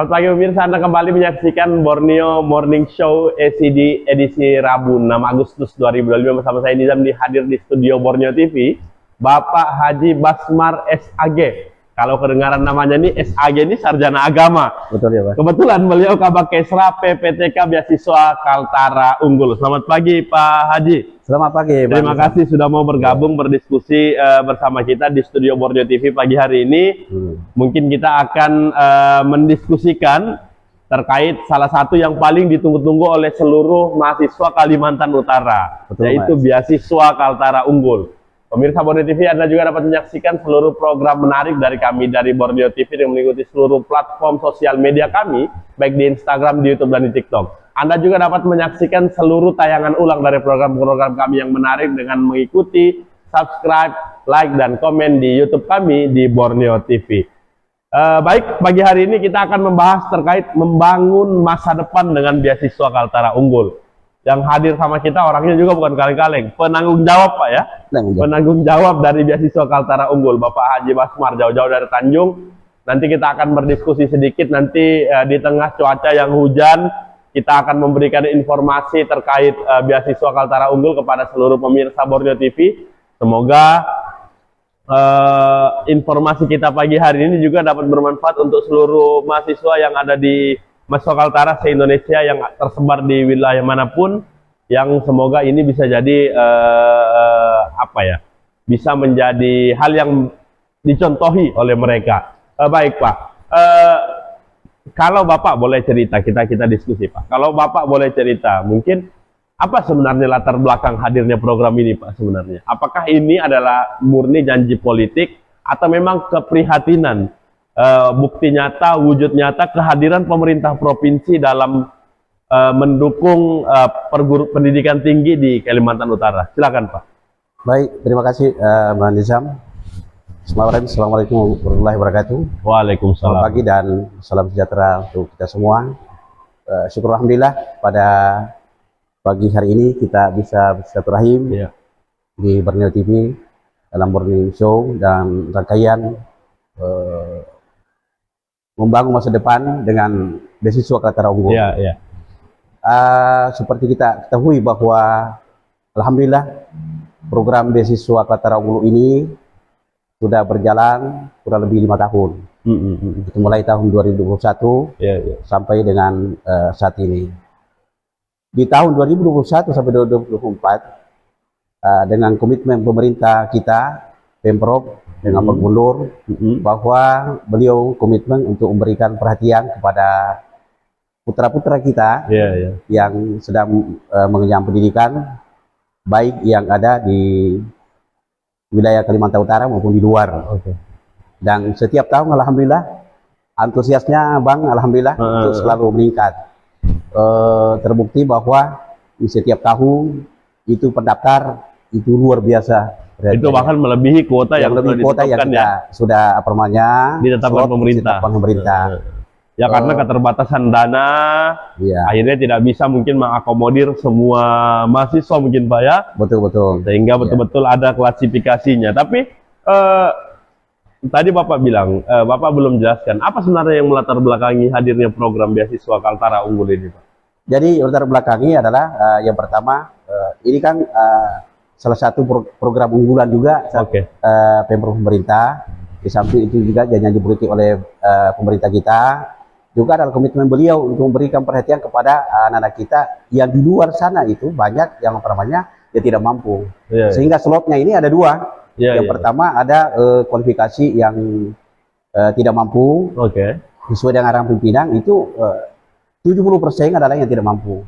Selamat pagi pemirsa, Anda kembali menyaksikan Borneo Morning Show ECD edisi Rabu 6 Agustus 2025 bersama saya Nizam hadir di studio Borneo TV, Bapak Haji Basmar SAG. Kalau kedengaran namanya nih SAG ini sarjana agama. Betul ya Pak. Kebetulan beliau Kabak Kesra PPTK Beasiswa Kaltara Unggul. Selamat pagi Pak Haji. Selamat pagi. Terima kasih sudah mau bergabung berdiskusi bersama kita di studio Borneo TV pagi hari ini. Mungkin kita akan mendiskusikan terkait salah satu yang paling ditunggu-tunggu oleh seluruh mahasiswa Kalimantan Utara. Betul, yaitu Beasiswa Kaltara Unggul. Pemirsa Borneo TV, Anda juga dapat menyaksikan seluruh program menarik dari kami dari Borneo TV yang mengikuti seluruh platform sosial media kami, baik di Instagram, di YouTube, dan di TikTok. Anda juga dapat menyaksikan seluruh tayangan ulang dari program-program kami yang menarik dengan mengikuti, subscribe, like, dan komen di YouTube kami di Borneo TV. Baik, pagi hari ini kita akan membahas terkait membangun masa depan dengan Beasiswa Kaltara Unggul. Yang hadir sama kita orangnya juga bukan kaleng-kaleng, penanggung jawab Pak ya, penanggung jawab dari Beasiswa Kaltara Unggul, Bapak Haji Basmar, jauh-jauh dari Tanjung. Nanti kita akan berdiskusi sedikit, nanti di tengah cuaca yang hujan, kita akan memberikan informasi terkait Beasiswa Kaltara Unggul kepada seluruh pemirsa Borneo TV. Semoga informasi kita pagi hari ini juga dapat bermanfaat untuk seluruh mahasiswa yang ada di Beasiswa Kaltara se-Indonesia yang tersebar di wilayah manapun, yang semoga ini bisa jadi bisa menjadi hal yang dicontohi oleh mereka. Baik Pak, kalau Bapak boleh cerita, kita diskusi Pak. Kalau Bapak boleh cerita, mungkin apa sebenarnya latar belakang hadirnya program ini Pak sebenarnya? Apakah ini adalah murni janji politik atau memang keprihatinan? Bukti nyata, wujud nyata kehadiran pemerintah provinsi dalam mendukung pendidikan tinggi di Kalimantan Utara. Silakan Pak. Baik, terima kasih Mbak Nizam. Assalamualaikum warahmatullahi wabarakatuh. Waalaikumsalam. Selamat pagi dan salam sejahtera untuk kita semua. Syukur alhamdulillah pada pagi hari ini kita bisa bersilaturahim di Borneo TV dalam Morning Show dan rangkaian membangun masa depan dengan Beasiswa Kaltara Unggul. Seperti kita ketahui bahwa alhamdulillah program Beasiswa Kaltara Unggul ini sudah berjalan kurang lebih 5 tahun. Itu mulai tahun 2021 sampai dengan saat ini. Di tahun 2021 sampai 2024 dengan komitmen pemerintah kita, Pemprov dengan Pak Gubernur, bahwa beliau komitmen untuk memberikan perhatian kepada putra-putra kita yang sedang mengenyam pendidikan, baik yang ada di wilayah Kalimantan Utara maupun di luar. Dan setiap tahun alhamdulillah antusiasnya Bang alhamdulillah itu selalu meningkat. Terbukti bahwa di setiap tahun itu pendaftar itu luar biasa. Itu bahkan melebihi kuota yang lebih kuota yang sudah ditetapkan pemerintah. Ya karena keterbatasan dana, akhirnya tidak bisa mungkin mengakomodir semua mahasiswa mungkin Pak ya. Betul. Sehingga betul-betul ada klasifikasinya. Tapi tadi Bapak bilang, Bapak belum jelaskan apa sebenarnya yang melatar belakangi hadirnya program Beasiswa Kaltara Unggul ini Pak. Jadi latar belakangi adalah yang pertama, ini kan salah satu program unggulan juga Pemprov pemerintah. Di samping itu juga janji politik oleh pemerintah kita, juga adalah komitmen beliau untuk memberikan perhatian kepada anak-anak kita yang di luar sana itu banyak yang tidak mampu. Sehingga slotnya ini ada dua. Yang pertama ada kualifikasi yang tidak mampu, sesuai dengan arahan pimpinan itu 70% adalah yang tidak mampu.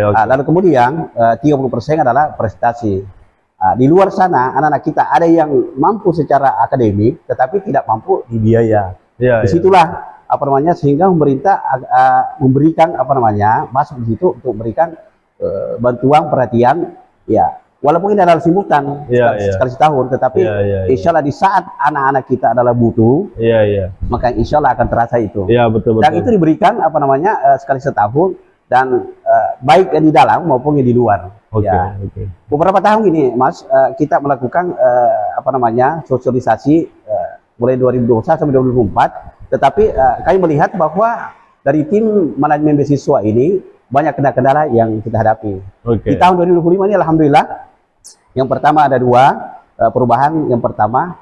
Lalu kemudian 30% adalah prestasi. Di luar sana anak-anak kita ada yang mampu secara akademik tetapi tidak mampu di biaya. Disitulah sehingga pemerintah memberikan masuk di situ untuk memberikan bantuan perhatian walaupun ini adalah simultan sekali setahun, tetapi insya Allah di saat anak-anak kita adalah butuh, maka insya Allah akan terasa itu. Betul. Dan itu diberikan sekali setahun dan baik yang di dalam maupun yang di luar. Beberapa tahun ini Mas, kita melakukan sosialisasi mulai 2021 sampai 2024, tetapi kami melihat bahwa dari tim manajemen beasiswa ini banyak kendala yang kita hadapi. Di tahun 2025 ini alhamdulillah, yang pertama ada dua perubahan. Yang pertama,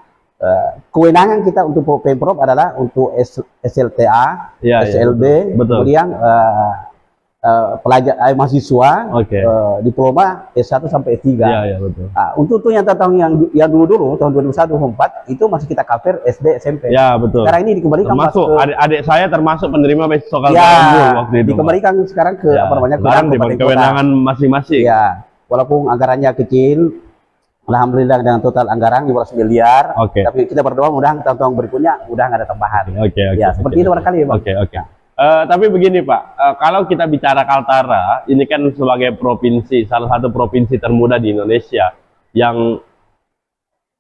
kewenangan kita untuk Pemprov adalah untuk SLTA, SLB, kemudian pelajar mahasiswa diploma S1 sampai S3. Untuk yang yang dulu tahun 2001-2004 itu masih kita cover SD SMP. Ya, betul. Sekarang ini dikembalikan termasuk adik saya termasuk penerima beasiswa Kaltara Unggul waktu itu. Dikembalikan sekarang ke kewenangan masing-masing. Ya, walaupun anggarannya kecil, alhamdulillah dengan total anggaran 15 miliar. Tapi kita berdoa mudah tahun-tahun berikutnya mudah ada tambahan. Seperti itu barangkali, Pak. Tapi begini Pak, kalau kita bicara Kaltara, ini kan sebagai provinsi, salah satu provinsi termuda di Indonesia, yang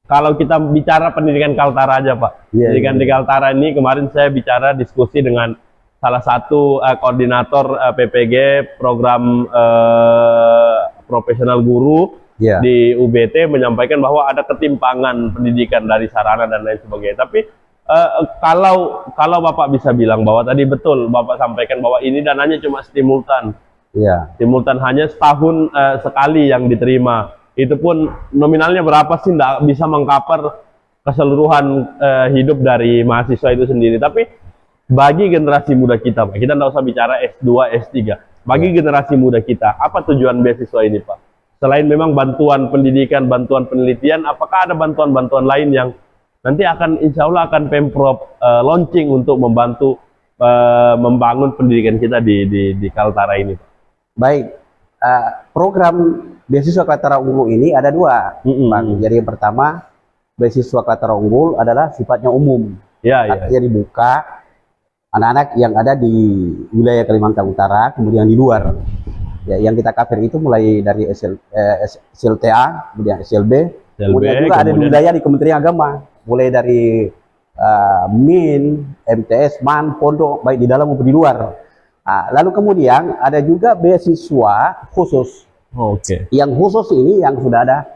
kalau kita bicara pendidikan Kaltara aja Pak, pendidikan di Kaltara ini kemarin saya bicara diskusi dengan salah satu koordinator PPG program profesional guru di UBT, menyampaikan bahwa ada ketimpangan pendidikan dari sarana dan lain sebagainya. Tapi kalau Bapak bisa bilang bahwa tadi betul Bapak sampaikan bahwa ini dananya cuma simultan, simultan hanya setahun sekali yang diterima, itu pun nominalnya berapa sih, tidak bisa mengcover keseluruhan hidup dari mahasiswa itu sendiri. Tapi bagi generasi muda kita Pak, kita tidak usah bicara S2, S3, bagi generasi muda kita, apa tujuan beasiswa ini Pak? Selain memang bantuan pendidikan, bantuan penelitian, apakah ada bantuan-bantuan lain yang nanti akan insya Allah akan Pemprov launching untuk membantu membangun pendidikan kita di Kaltara ini? Baik, program beasiswa Kaltara Unggul ini ada dua, Bang. Jadi yang pertama, beasiswa Kaltara Unggul adalah sifatnya umum, artinya dibuka anak-anak yang ada di wilayah Kalimantan Utara, kemudian di luar. Yang kita cover itu mulai dari SLTA, kemudian SLB, kemudian juga ada di wilayah di Kementerian Agama, mulai dari MIN, MTS, MAN, Pondok, baik di dalam maupun di luar. Lalu kemudian ada juga beasiswa khusus. Yang khusus ini yang sudah ada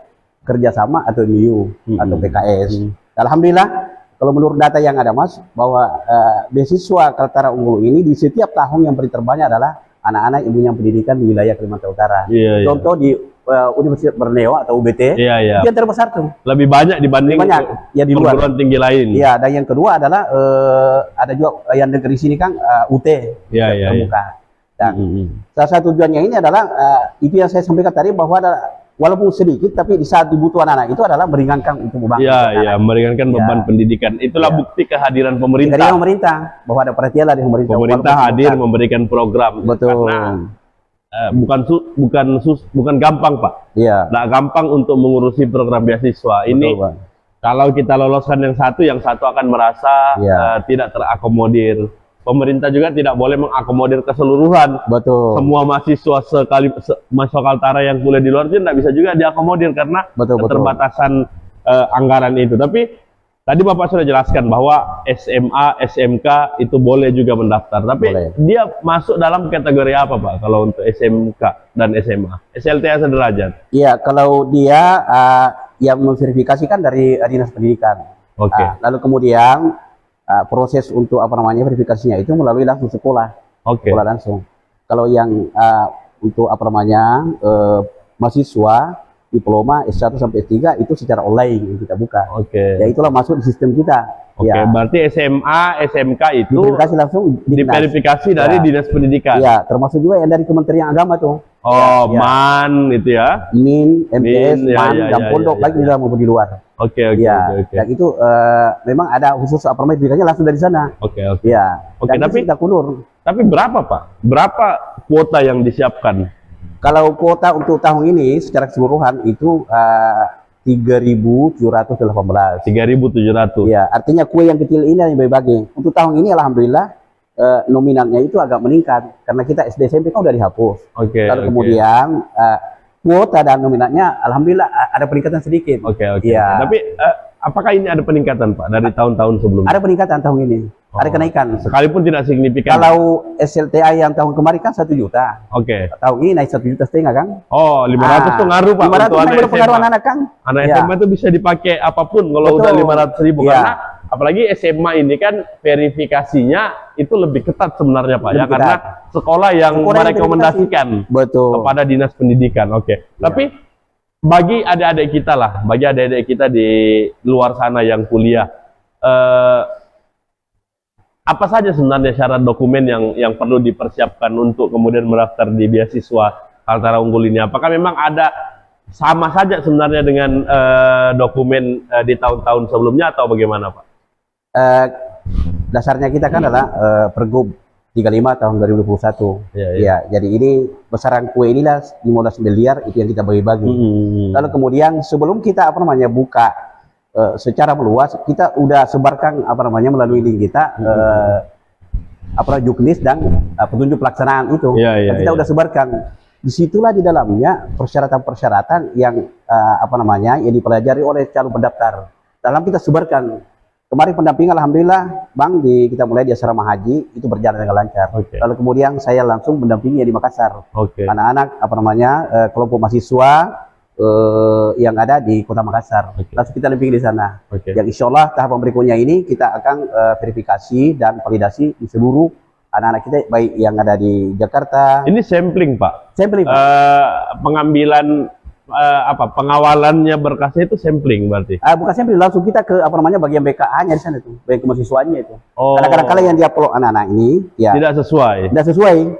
kerjasama atau MIU atau PKS. Alhamdulillah, kalau menurut data yang ada Mas, bahwa beasiswa Kaltara Unggul ini di setiap tahun yang paling terbanyak adalah anak-anak ibu yang pendidikan di wilayah Kalimantan Utara. Contoh di Universitas Borneo atau UBT, itu yang terbesar tuh. Lebih banyak dibanding di luar perguruan tinggi lain. Dan yang kedua adalah ada juga yang negeri sini kan UT terbuka. Dan salah satu tujuannya ini adalah itu yang saya sampaikan tadi, bahwa ada walaupun sedikit tapi di saat dibutuhkan anak itu adalah meringankan untuk beban. Meringankan beban pendidikan. Itulah bukti kehadiran pemerintah. Kehadiran pemerintah, bahwa ada perhatian dari pemerintah. Pemerintah hadir memberikan program. Betul. Karena bukan gampang Pak. Nggak gampang untuk mengurusi program beasiswa. Ini kalau kita loloskan yang satu akan merasa tidak terakomodir. Pemerintah juga tidak boleh mengakomodir keseluruhan. Semua mahasiswa mahasiswa Kaltara yang kuliah di luar itu tidak bisa juga diakomodir karena keterbatasan anggaran itu. Tapi tadi Bapak sudah jelaskan bahwa SMA, SMK itu boleh juga mendaftar. Tapi dia masuk dalam kategori apa Pak kalau untuk SMK dan SMA? SLTA sederajat. Iya, kalau dia yang memverifikasikan dari Dinas Pendidikan. Lalu kemudian proses untuk verifikasinya itu melalui langsung sekolah. Sekolah langsung. Kalau yang untuk mahasiswa diploma S1 sampai S3 itu secara online yang kita buka. Ya itulah masuk di sistem kita. Berarti SMA, SMK itu diverifikasi langsung diverifikasi dari Dinas Pendidikan. Termasuk juga yang dari Kementerian Agama tuh. MAN itu ya. MIN, MTS, MAN, dan Pondok baik di dalam maupun di luar. Dan itu memang ada khusus verifikasinya langsung dari sana. Tapi kita kundur. Tapi berapa Pak? Berapa kuota yang disiapkan? Kalau kuota untuk tahun ini secara keseluruhan itu 3.718. 3.700. Artinya kue yang kecil ini yang bagi. Untuk tahun ini alhamdulillah nominalnya itu agak meningkat karena kita SD SMP kan udah dihapus. Lalu kemudian kuota dan nominalnya alhamdulillah ada peningkatan sedikit. Tapi apakah ini ada peningkatan Pak dari tahun-tahun sebelumnya? Ada peningkatan tahun ini. Ada kenaikan. Sekalipun tidak signifikan. Kalau SLTA yang tahun kemarin kan 1 juta. Tahun ini naik 1,5 juta kan. 500 tuh ngaruh Pak. 500 kan berpengaruh anak-anak kan. Anak SMA itu bisa dipakai apapun kalau udah 500.000 karena apalagi SMA ini kan verifikasinya itu lebih ketat sebenarnya Pak, ya, Lebih karena ketat. sekolah yang Sekolah yang merekomendasikan Betul. kepada dinas pendidikan. Oke. Ya. Tapi bagi adik-adik kita lah, bagi adik-adik kita di luar sana yang kuliah, apa saja sebenarnya syarat dokumen yang perlu dipersiapkan untuk kemudian mendaftar di beasiswa Kaltara Unggul ini? Apakah memang ada sama saja sebenarnya dengan dokumen di tahun-tahun sebelumnya atau bagaimana Pak? Dasarnya kita kan adalah Pergub 35 tahun 2021. Ya, jadi ini besaran kue inilah 15 miliar itu yang kita bagi-bagi. Lalu kemudian sebelum kita buka secara meluas, kita udah sebarkan melalui link kita Juknis dan petunjuk pelaksanaan itu. Kita udah sebarkan. Disitulah di dalamnya persyaratan-persyaratan yang yang dipelajari oleh calon pendaftar. Dalam kita sebarkan. Kemarin pendampingan alhamdulillah Bang kita mulai di asrama haji itu berjalan dengan lancar. Lalu kemudian saya langsung mendampingi di Makassar. Anak-anak kelompok mahasiswa yang ada di Kota Makassar. Langsung kita dampingi di sana. Yang insya Allah tahapan berikutnya ini kita akan verifikasi dan validasi di seluruh anak-anak kita baik yang ada di Jakarta. Ini sampling Pak. Sampling. Pengambilan pengawalannya berkasnya itu sampling berarti? Bukan sampling, langsung kita ke bagian BKA-nya di sana itu, bagian kemahasiswaannya itu. Karena kadang-kadang yang diupload anak-anak ini ya tidak sesuai.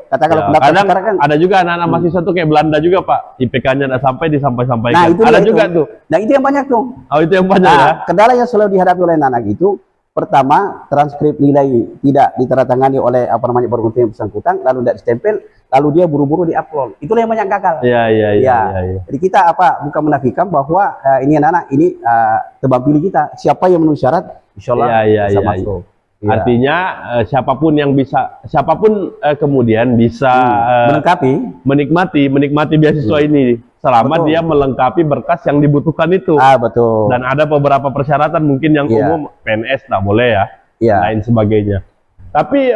Katakanlah kadang kan ada juga anak-anak mahasiswa tuh kayak Belanda juga Pak, IPK-nya tidak sampai disampaikan. Nah, itu ada juga tuh. Nah, itu yang banyak tuh. Oh, itu yang banyak ya. Kendala yang selalu dihadapi oleh anak-anak itu pertama, transkrip nilai tidak ditaratangani oleh perguruan tinggi yang bersangkutan, lalu tidak ditempel, lalu dia buru-buru diupload. Itulah yang banyak gagal. Iya. Jadi kita bukan menafikan bahwa ini anak-anak ini tebang pilih kita. Siapa yang memenuhi syarat, insya Allah bisa masuk. Artinya siapapun kemudian bisa menikmati beasiswa ini. Selama dia melengkapi berkas yang dibutuhkan itu. Betul. Dan ada beberapa persyaratan mungkin yang umum, PNS tak boleh ya, lain sebagainya. Tapi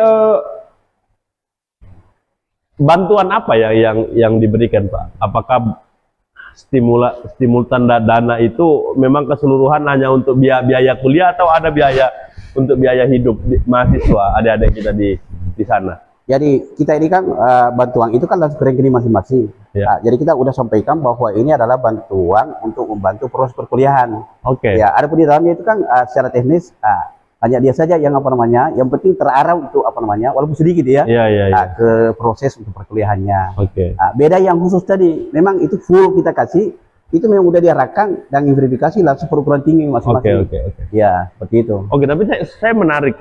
bantuan apa ya yang diberikan Pak? Apakah stimultan dana itu memang keseluruhan hanya untuk biaya kuliah atau ada biaya untuk biaya hidup mahasiswa adik-adik kita di sana? Jadi kita ini kan bantuan itu kan langsung ke rekening masing-masing. Jadi kita udah sampaikan bahwa ini adalah bantuan untuk membantu proses perkuliahan. Ya, ada pun di dalamnya itu kan secara teknis hanya dia saja yang yang penting terarah untuk walaupun sedikit ke proses untuk perkuliahannya. Beda yang khusus tadi, memang itu full kita kasih, itu memang udah diarahkan dan verifikasi langsung perguruan tinggi masing-masing. Ya, seperti itu. Tapi saya menarik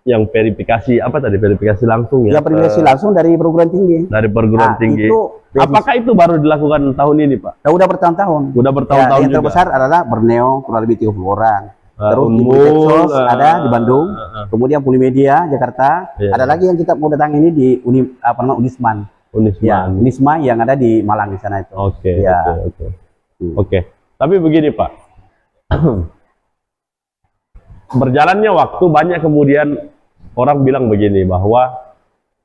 yang verifikasi verifikasi langsung ya? Ya, verifikasi langsung dari perguruan tinggi. Dari perguruan tinggi. Apakah itu baru dilakukan tahun ini Pak? Udah bertahun-tahun. Udah bertahun-tahun yang terbesar adalah Borneo, kurang lebih 30 orang. Terus di Unmul, ada di Bandung, kemudian Polimedia Jakarta, ada lagi yang kita mau datang ini di Unisman. Unisma yang ada di Malang di sana itu. Oke. Tapi begini Pak, berjalannya waktu banyak kemudian orang bilang begini bahwa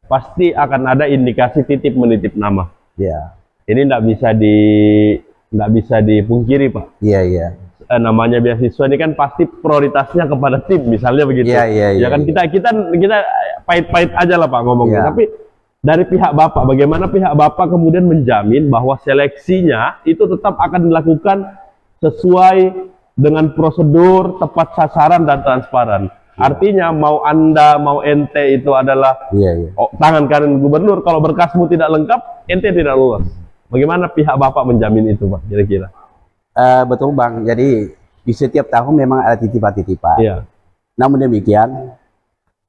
pasti akan ada indikasi titip menitip nama. Ini tidak bisa dipungkiri Pak. Namanya beasiswa ini kan pasti prioritasnya kepada tim, misalnya begitu. Ya kan kita pahit-pahit aja lah Pak ngomongnya. Tapi dari pihak Bapak, bagaimana pihak Bapak kemudian menjamin bahwa seleksinya itu tetap akan dilakukan sesuai dengan prosedur, tepat sasaran dan transparan. Artinya mau Anda mau ente itu adalah tangan kanan gubernur, kalau berkasmu tidak lengkap, ente tidak lulus. Bagaimana pihak Bapak menjamin itu Pak kira-kira? Betul Bang, jadi di setiap tahun memang ada titipan-titipan. Namun demikian,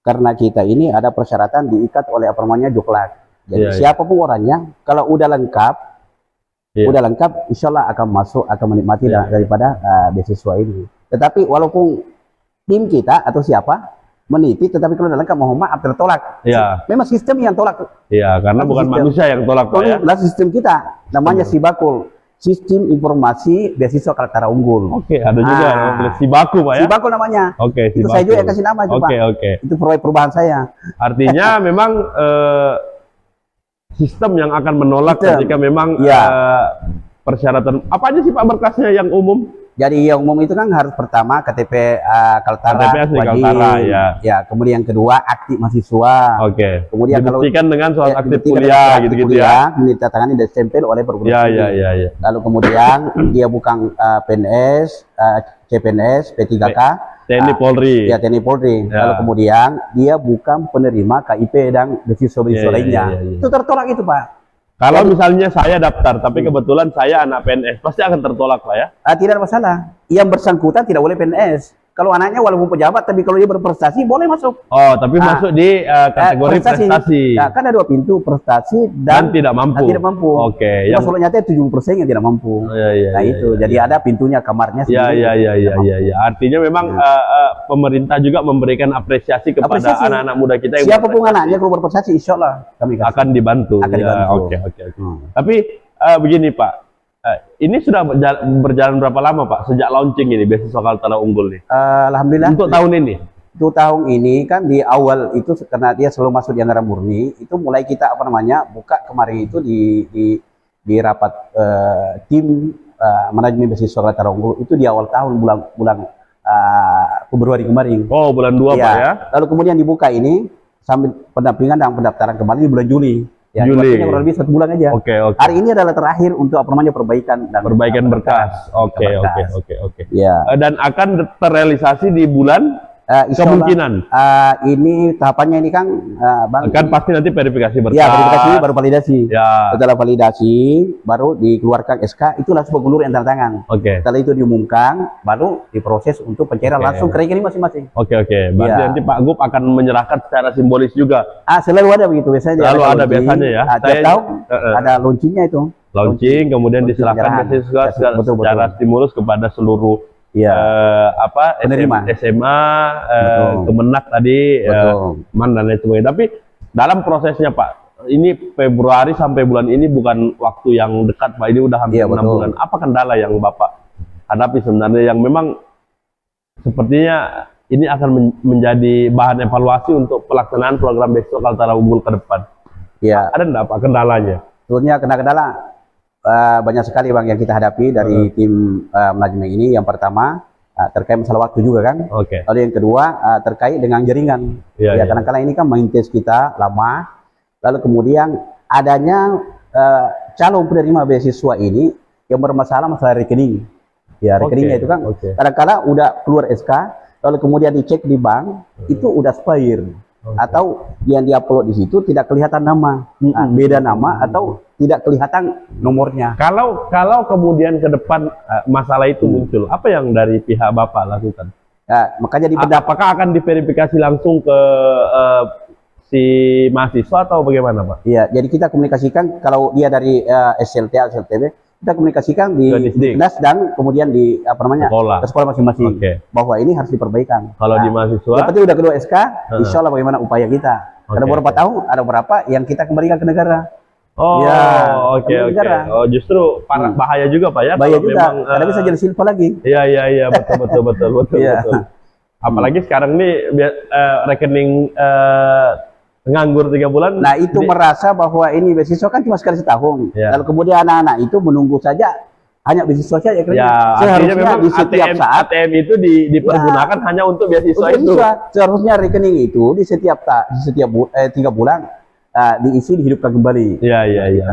karena kita ini ada persyaratan diikat oleh Joklat. Jadi siapapun orangnya, kalau udah lengkap, insya Allah akan masuk, akan menikmati daripada beasiswa ini. Tetapi walaupun tim kita atau siapa menitip, tetapi kalau udah lengkap, mohon maaf tertolak. Memang sistem yang tolak. Karena bukan manusia yang tolak Pak ya. Sistem kita namanya Sibakul. Sistem Informasi Beasiswa Kaltara Unggul. Ada juga Sibaku Pak ya. Sibaku namanya. Itu saya juga yang kasih nama coba. Itu proyek perubahan saya. Artinya memang sistem yang akan menolak ketika memang persyaratan apa aja sih Pak berkasnya yang umum? Jadi yang umum itu kan harus pertama KTP Kaltara, KTP asli Kaltara, ya. Ya, kemudian yang kedua aktif mahasiswa. Oke. Kemudian dibuktikan dengan soal aktif dibuktikan kuliah dengan gitu-gitu kuliah, ya. ditandatangani dan stempel oleh perguruan Ya, tinggi. ya. Lalu kemudian dia bukan PNS, CPNS, P3K, TNI Polri. Ya, TNI Polri. Ya. Lalu kemudian dia bukan penerima KIP dan beasiswa-beasiswa lainnya. Itu tertolak itu, Pak. Kalau misalnya saya daftar, tapi kebetulan saya anak PNS, pasti akan tertolak, Pak ya? Tidak ada masalah. Yang bersangkutan tidak boleh PNS. Kalau anaknya walaupun pejabat, tapi kalau dia berprestasi boleh masuk. Oh, tapi masuk di kategori prestasi. Ya, kan ada 2 pintu, prestasi dan tidak mampu. Tidak mampu. Oke. Yang soalnya nyata 70% yang tidak mampu. Nah itu, jadi ada pintunya, kamarnya sendiri. Ya. Artinya memang pemerintah juga memberikan apresiasi kepada anak-anak muda kita yang siapapun anaknya kalau berprestasi, insya Allah kami kasih. Akan dibantu. Akan dibantu. Oke. Tapi begini Pak, ini sudah berjalan berapa lama Pak sejak launching ini beasiswa Kaltara Unggul nih? Alhamdulillah. Untuk tahun ini? Untuk tahun ini kan di awal itu karena dia selalu masuk di anggaran murni, itu mulai kita buka kemarin itu di rapat tim manajemen beasiswa Kaltara Unggul itu di awal tahun bulan Februari kemarin. Oh, bulan 2 Pak ya. Lalu kemudian dibuka ini sambil pendampingan dan pendaftaran kembali di bulan Juli. Ya, Juli. kurang lebih 1 bulan aja. Oke. Hari ini adalah terakhir untuk perbaikan dan berkas. Oke. Ya. Dan akan terrealisasi di bulan kemungkinan. Ini tahapannya ini kan Bang. Kan pasti nanti verifikasi berkas. Ya, verifikasi baru validasi. Ya. Setelah validasi baru dikeluarkan SK, itu langsung pengulur yang tanda tangan. Oke. Setelah itu diumumkan, baru diproses untuk pencairan langsung ke rekening masing-masing. Oke. Berarti nanti Pak Gub akan menyerahkan secara simbolis juga. Selalu ada begitu biasanya. Selalu ada biasanya ya. Tiap tahun ada launchingnya itu. Launching, kemudian diserahkan beasiswa secara stimulus kepada seluruh penerima SMA, Kemenak tadi, Man dan lain sebagainya. Tapi dalam prosesnya Pak, ini Februari sampai bulan ini bukan waktu yang dekat Pak, ini udah hampir 6 bulan. Apa kendala yang Bapak hadapi sebenarnya yang memang sepertinya ini akan menjadi bahan evaluasi untuk pelaksanaan program beasiswa Kaltara Unggul ke depan? Ya. Ada enggak Pak kendalanya? Sebetulnya kendala banyak sekali Bang yang kita hadapi dari tim manajemen ini. Yang pertama terkait masalah waktu juga kan. Lalu yang kedua terkait dengan jaringan. Kadang-kadang ini kan maintenance kita lama. Lalu kemudian adanya calon penerima beasiswa ini yang bermasalah masalah rekening. Ya rekeningnya itu kan kadang-kadang udah keluar SK, lalu kemudian dicek di bank itu udah expire. Atau yang diupload di situ tidak kelihatan nama, beda nama atau tidak kelihatan nomornya. Kalau kemudian ke depan masalah itu muncul, apa yang dari pihak Bapak lakukan? Makanya apakah akan diverifikasi langsung ke si mahasiswa atau bagaimana Pak? Iya, jadi kita komunikasikan kalau dia dari SLT, SLTB, kita komunikasikan di dinas dan kemudian di sekolah masing-masing bahwa ini harus diperbaikan. Kalau di mahasiswa, yang penting udah kedua SK, insya Allah bagaimana upaya kita. Ada beberapa tahun, ada berapa yang kita kembalikan ke negara. Oke. Oh, justru bahaya juga Pak ya. Bahaya juga, karena bisa jadi silpa lagi. Iya, betul. Apalagi sekarang nih rekening nganggur 3 bulan. Nah itu merasa bahwa ini beasiswa kan cuma sekali setahun. Lalu kemudian anak-anak itu menunggu saja hanya beasiswa saja. Seharusnya memang di setiap saat ATM itu dipergunakan hanya untuk beasiswa itu. Seharusnya rekening itu di setiap 3 bulan diisi, dihidupkan kembali. Iya,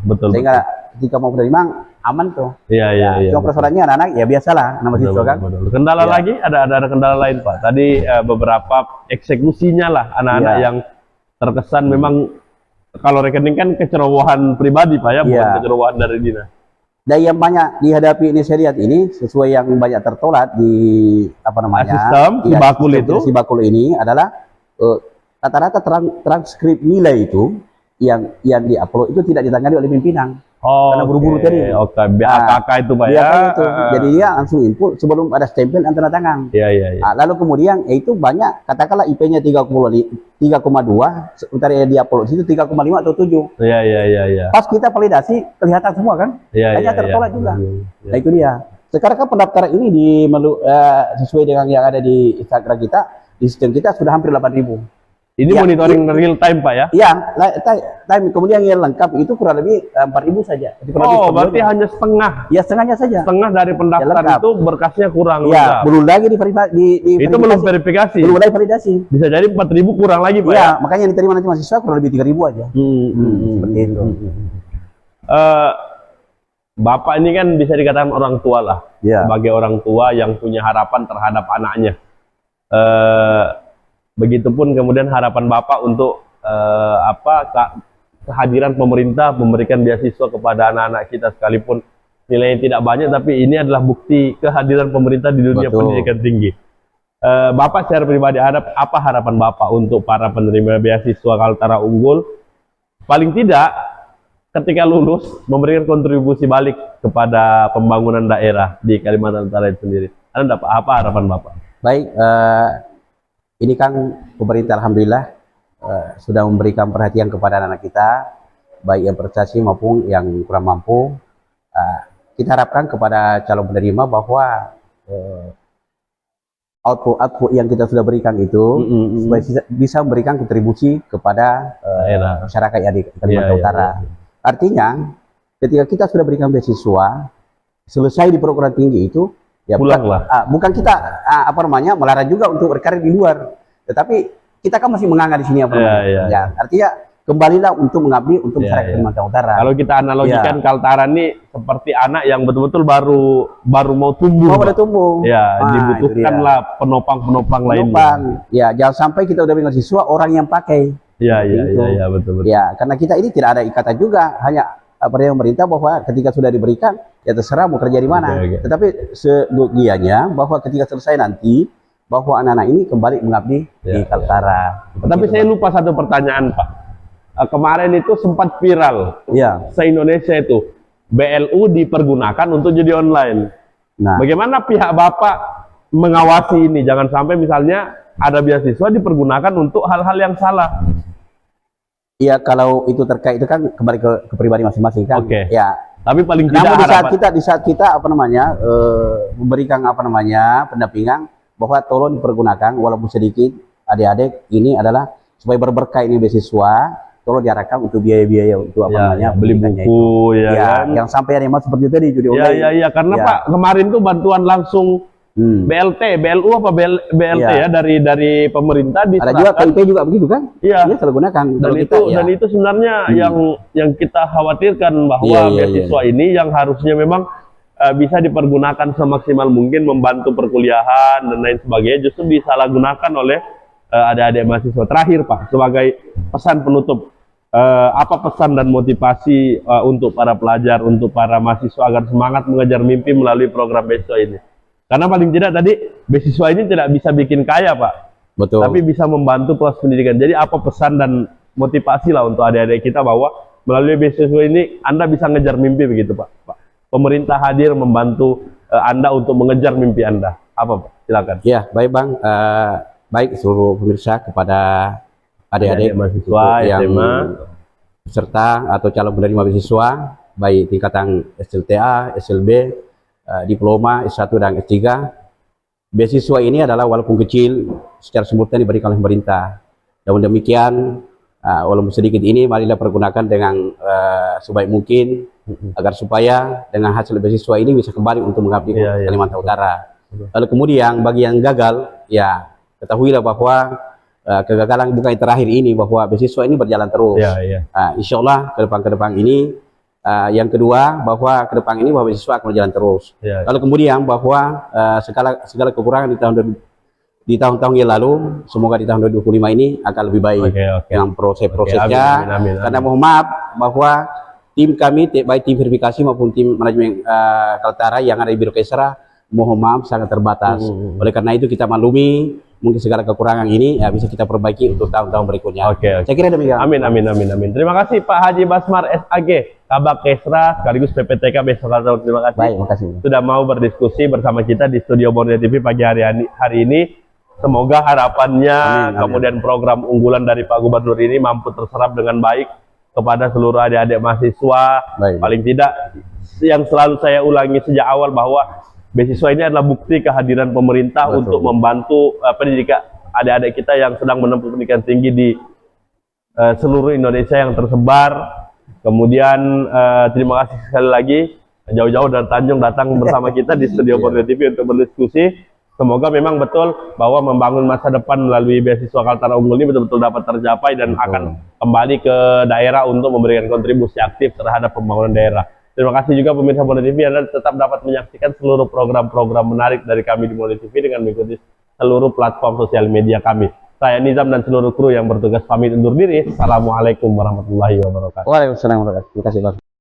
betul. Sehingga ketika mau menerima aman tuh. Iya. Cuma persoalannya anak-anak ya biasalah nama siswa kan. Kendala lagi ada kendala lain Pak. Tadi beberapa eksekusinya lah anak-anak yang terkesan memang kalau rekening kan kecerobohan pribadi Pak ya, bukan kecerobohan dari dinas. Dan yang banyak dihadapi ini saya lihat ini sesuai yang banyak tertolak di sistem si bakul ini adalah rata-rata transkrip nilai itu yang diupload itu tidak ditangani oleh pimpinan. Karena buru-buru tadi. BHKK itu Pak ya. Itu. Jadi dia langsung input sebelum ada stempel dan tanda tangan. Iya. Lalu kemudian itu banyak, katakanlah IP-nya 3,2, sementara yang diupload itu 3,5 atau 7. Iya. Pas kita validasi kelihatan semua kan? Hanya tertolak juga. Nah itu dia. Sekarang kan pendaftaran ini sesuai dengan yang ada di Instagram kita, di sistem kita sudah hampir 8.000. Ini Ya, monitoring real time Pak ya? Iya, time kemudian yang lengkap itu kurang lebih 4.000 saja. Jadi kurang lebih Oh, 4.000 berarti aja. hanya setengah. Ya setengahnya saja. Setengah dari pendaftar lengkap. itu berkasnya kurang. Ya, lengkap. belum lagi di Itu belum verifikasi. Belum lagi validasi. Bisa jadi 4.000 kurang lagi Pak Iya, ya? makanya yang diterima nanti mahasiswa kurang lebih 3.000 aja. Seperti itu. Bapak ini kan bisa dikatakan orang tua lah. Ya. Sebagai orang tua yang punya harapan terhadap anaknya. Begitupun kemudian harapan Bapak untuk kehadiran pemerintah memberikan beasiswa kepada anak-anak kita, sekalipun nilainya tidak banyak, tapi ini adalah bukti kehadiran pemerintah di dunia Betul. pendidikan tinggi. Bapak secara pribadi apa harapan Bapak untuk para penerima beasiswa Kaltara Unggul? Paling tidak ketika lulus memberikan kontribusi balik kepada pembangunan daerah di Kalimantan Utara itu sendiri. Anda apa harapan Bapak? Baik, ini kan pemerintah alhamdulillah sudah memberikan perhatian kepada anak kita, baik yang prestasi maupun yang kurang mampu. Kita harapkan kepada calon penerima bahwa output yang kita sudah berikan itu supaya bisa memberikan kontribusi kepada masyarakat yang di Kalimantan Utara. Artinya, ketika kita sudah berikan beasiswa, selesai di perguruan tinggi itu, ya bukan kita melarang juga untuk berkarir di luar, tetapi kita kan masih menganga di sini ya, artinya kembalilah untuk mengabdi untuk masyarakat Kalimantan Utara. Kalau kita analogikan Kaltara ini seperti anak yang betul-betul baru mau tumbuh. Dibutuhkanlah penopang-penopang lainnya. Ya, jangan sampai kita udah beasiswa orang yang pakai. Iya, betul. Ya, karena kita ini tidak ada ikatan juga, hanya pada pemerintah bahwa ketika sudah diberikan ya terserah mau kerja di mana. Tetapi seyogianya bahwa ketika selesai nanti bahwa anak-anak ini kembali mengabdi di Kaltara. Tapi saya lupa satu pertanyaan Pak. Kemarin itu sempat viral se-Indonesia itu BLU dipergunakan untuk jadi online. Nah, bagaimana pihak Bapak mengawasi ini? Jangan sampai misalnya ada beasiswa dipergunakan untuk hal-hal yang salah. Iya, kalau itu terkait itu kan kembali ke pribadi masing-masing kan. Ya. Tapi paling tidak di saat kita memberikan pendampingan bahwa tolong dipergunakan walaupun sedikit, adik-adik ini adalah supaya berberkah ini beasiswa, tolong diarahkan untuk biaya-biaya untuk beli buku kan? Yang sampai ada yang masuk seperti tadi judi online. Karena Pak kemarin tuh bantuan langsung BLT, BLU apa BLT dari pemerintah diserahkan. Ada juga KIP juga begitu kan? Iya, selalu gunakan. Dan itu sebenarnya yang kita khawatirkan bahwa beasiswa ini yang harusnya memang bisa dipergunakan semaksimal mungkin membantu perkuliahan dan lain sebagainya, justru disalahgunakan oleh adik-adik mahasiswa. Terakhir Pak, sebagai pesan penutup, apa pesan dan motivasi untuk para pelajar, untuk para mahasiswa agar semangat mengejar mimpi melalui program beasiswa ini? Karena paling tidak tadi beasiswa ini tidak bisa bikin kaya Pak, betul, tapi bisa membantu proses pendidikan. Jadi apa pesan dan motivasi lah untuk adik-adik kita bahwa melalui beasiswa ini Anda bisa ngejar mimpi begitu Pak? Pemerintah hadir membantu Anda untuk mengejar mimpi Anda. Apa Pak? Silakan. Ya, baik Bang. Baik seluruh pemirsa kepada adik-adik mahasiswa yang SMA peserta atau calon penerima beasiswa baik tingkatan SLTA, SLB, diploma, S1 dan S3. Beasiswa ini adalah walaupun kecil secara simultan diberikan oleh pemerintah. Namun demikian walaupun sedikit ini marilah pergunakan dengan sebaik mungkin agar supaya dengan hasil beasiswa ini bisa kembali untuk mengabdi Kalimantan Utara. Lalu kemudian bagi yang gagal, ya ketahuilah bahwa kegagalan bukan yang terakhir ini, bahwa beasiswa ini berjalan terus. Insya Allah ke depan ini, yang kedua bahwa ke depan ini bahwa beasiswa akan berjalan terus. Lalu kemudian bahwa segala kekurangan di tahun-tahun yang lalu, semoga di tahun 2025 ini akan lebih baik dengan proses-prosesnya. Karena mohon maaf bahwa tim kami, baik tim verifikasi maupun tim manajemen Kaltara yang ada di Biro Kesra, mohon maaf sangat terbatas. Oleh karena itu kita maklumi mungkin segala kekurangan ini ya bisa kita perbaiki untuk tahun-tahun berikutnya. Saya kira demikian. Amin. Terima kasih Pak Haji Basmar SAG, Kabak Kesra sekaligus PPTK Besok Kaltara. Terima kasih. Baik, makasih. Sudah mau berdiskusi bersama kita di studio Borneo TV pagi hari ini. Semoga harapannya kemudian program unggulan dari Pak Gubernur ini mampu terserap dengan baik kepada seluruh adik-adik mahasiswa. Paling tidak yang selalu saya ulangi sejak awal bahwa beasiswa ini adalah bukti kehadiran pemerintah untuk membantu adik-adik kita yang sedang menempuh pendidikan tinggi di seluruh Indonesia yang tersebar. Kemudian terima kasih sekali lagi jauh-jauh dari Tanjung datang bersama kita di Studio Borneo TV untuk berdiskusi. Semoga memang betul bahwa membangun masa depan melalui beasiswa Kaltara Unggul ini betul-betul dapat tercapai dan akan kembali ke daerah untuk memberikan kontribusi aktif terhadap pembangunan daerah. Terima kasih juga pemirsa Borneo TV, Anda tetap dapat menyaksikan seluruh program-program menarik dari kami di Borneo TV dengan mengikuti seluruh platform sosial media kami. Saya Nizam dan seluruh kru yang bertugas pamit undur diri. Assalamualaikum warahmatullahi wabarakatuh. Waalaikumsalam warahmatullahi wabarakatuh. Terima kasih, Bang.